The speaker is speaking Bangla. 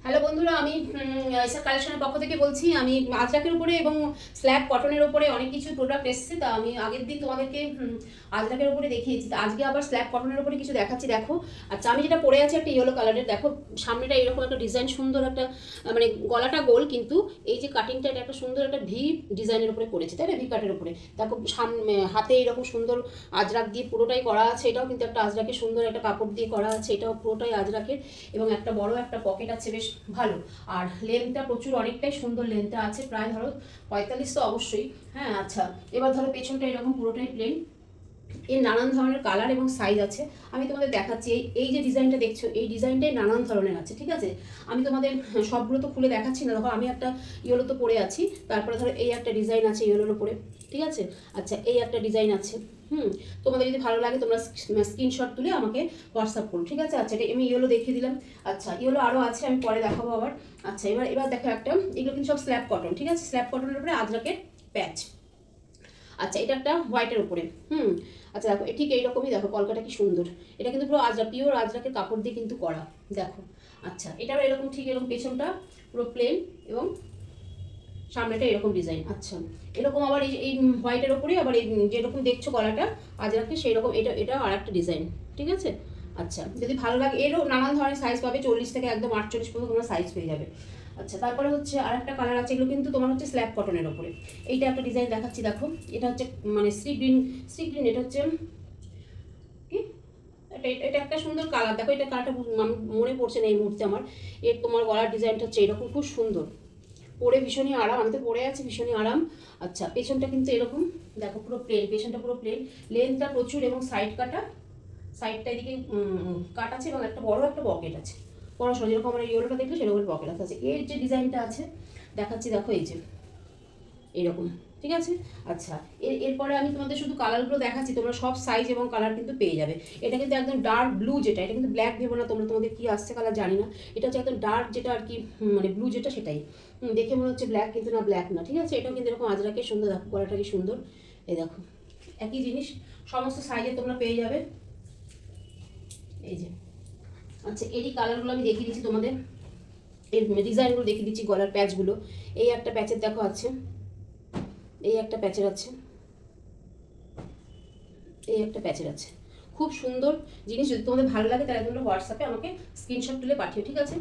হ্যালো বন্ধুরা, আমি এসআর কালেকশনের পক্ষ থেকে বলছি। আমি আজরাকের উপরে এবং স্ল্যাব কটনের উপরে অনেক কিছু প্রোডাক্ট এসেছে। তা আমি আগের দিন তোমাদেরকে আজরাকের উপরে দেখিয়েছি, তা আজকে আবার স্ল্যাব কটনের উপরে কিছু দেখাচ্ছি। দেখো, আচ্ছা, আমি যেটা পরে আছি একটা ইয়েলো কালারের। দেখো সামনেটা এরকম একটা ডিজাইন, সুন্দর একটা মানে গলাটা গোল, কিন্তু এই যে কাটিংটা এটা একটা সুন্দর একটা ভি ডিজাইনের উপরে করেছে, তাই না? ভি কাটের উপরে দেখো হাতে এরকম সুন্দর আজরাক দিয়ে পুরোটাই করা আছে। এটাও কিন্তু একটা আজরাকের সুন্দর একটা কাপড় দিয়ে করা আছে, এটাও পুরোটাই আজরাকের। এবং একটা বড় একটা পকেট আছে, বেশ ভালো। আর লেন্থটা প্রচুর, অনেকটাই সুন্দর লেন্থটা আছে, প্রায় ধরো 45 তো অবশ্যই। হ্যাঁ, আচ্ছা, এবার ধরো পেছনটা এরকম পুরোটাই প্লেন। এর নানান ধরনের কালার এবং সাইজ আছে। আমি তোমাদের দেখাচ্ছি। এই যে ডিজাইনটা দেখছো, এই ডিজাইনটাই নানান ধরনের আছে, ঠিক আছে? আমি তোমাদের সবগুলো তো খুলে দেখাচ্ছি না। দেখো আমি একটা ইয়েলো তো পরে আছি, তারপরে ধরো এই একটা ডিজাইন আছে ইয়েলোর উপরে, ঠিক আছে? আচ্ছা, এই একটা ডিজাইন আছে। তোমাদের যদি ভালো লাগে তোমরা স্ক্রিনশট তুলে আমাকে হোয়াটসঅ্যাপ করো, ঠিক আছে? আচ্ছা, এটা আমি ইয়েলো দেখিয়ে দিলাম। আচ্ছা, ইয়েলো আরও আছে, আমি পরে দেখাবো আবার। আচ্ছা, এবার দেখো একটা, এগুলো কিন্তু সব স্ল্যাব কটন, ঠিক আছে? স্ল্যাব কটনের উপরে আজরাকের প্যাচ। আচ্ছা, এটা একটা হোয়াইটের উপরে। আচ্ছা, দেখো ঠিক এইরকমই, দেখো কলকাটা কি সুন্দর। এটা কিন্তু পুরো আজরা, পিওর আজরাকের কাপড় দিয়ে কিন্তু করা, দেখো। আচ্ছা, এটাও এরকম, ঠিক এরকম পেছনটা পুরো প্লেন এবং সামনেটা এরকম ডিজাইন। আচ্ছা, এরকম আবার এই হোয়াইটের ওপরেই আবার এই যেরকম দেখছো গলাটা আজরাকে, সেই রকম এটা আর একটা ডিজাইন, ঠিক আছে? আচ্ছা, যদি ভালো লাগে এরও নানান ধরনের সাইজ পাবে, 40 থেকে একদম 48 পর্যন্ত তোমরা সাইজ পেয়ে যাবে। আচ্ছা, তারপরে হচ্ছে আর একটা কালার আছে, এগুলো কিন্তু তোমার হচ্ছে স্ল্যাব কটনের ওপরে। এইটা একটা ডিজাইন দেখাচ্ছি, দেখো। এটা হচ্ছে মানে সি গ্রিন, এটা হচ্ছে কি, এটা একটা সুন্দর কালার। দেখো এটা কালারটা মনে পড়ছে না এই মুহূর্তে আমার। এর তোমার গলার ডিজাইনটা হচ্ছে এরকম, খুব সুন্দর, পরে ভীষণই আরাম। আমি তো পরে আছি, ভীষণই আরাম। আচ্ছা, পেছনটা কিন্তু এরকম, দেখো পুরো প্লেন, পেছনটা পুরো প্লেন, লেন্থটা প্রচুর এবং সাইড কাটা, সাইডটা এদিকে কাট আছে এবং একটা বড় একটা পকেট আছে, পড়াশোনা যেরকম আমরা ইয়েলোটা দেখলে সেরকম পকেট আছে। এর যে ডিজাইনটা আছে দেখাচ্ছি, দেখো এই যে এরকম, ঠিক আছে? আচ্ছা, এরপরে আমি তোমাদের শুধু কালারগুলো দেখাচ্ছি, তোমরা সব সাইজ এবং কালার কিন্তু পেয়ে যাবে। এটা কিন্তু একদম ডার্ক ব্লু, যেটা এটা কিন্তু ব্ল্যাক ভেবো না তোমরা, তোমাদের কি আসছে কালার জানি না। এটা হচ্ছে একদম ডার্ক যেটা আর কি, মানে ব্লু যেটা সেটাই। দেখে মনে হচ্ছে ব্ল্যাক, কিন্তু না ব্ল্যাক না, ঠিক আছে? এটাও কিন্তু এরকম আজরাকে সুন্দর, দেখো গলাটা কি সুন্দর। এই দেখো, একই জিনিস, সমস্ত সাইজে তোমরা পেয়ে যাবে, এই যে। আচ্ছা, এরই কালারগুলো আমি দেখিয়ে দিচ্ছি তোমাদের, এর ডিজাইনগুলো দেখিয়ে দিচ্ছি, গলার প্যাচগুলো। এই একটা প্যাচের দেখো আছে, এই একটা প্যাচের আছে, এই একটা প্যাচের আছে। খুব সুন্দর জিনিস। যদি তোমাদের ভালো লাগে তাহলে তোমরা হোয়াটসঅ্যাপে আমাকে স্ক্রিনশট তুলে পাঠিও, ঠিক আছে?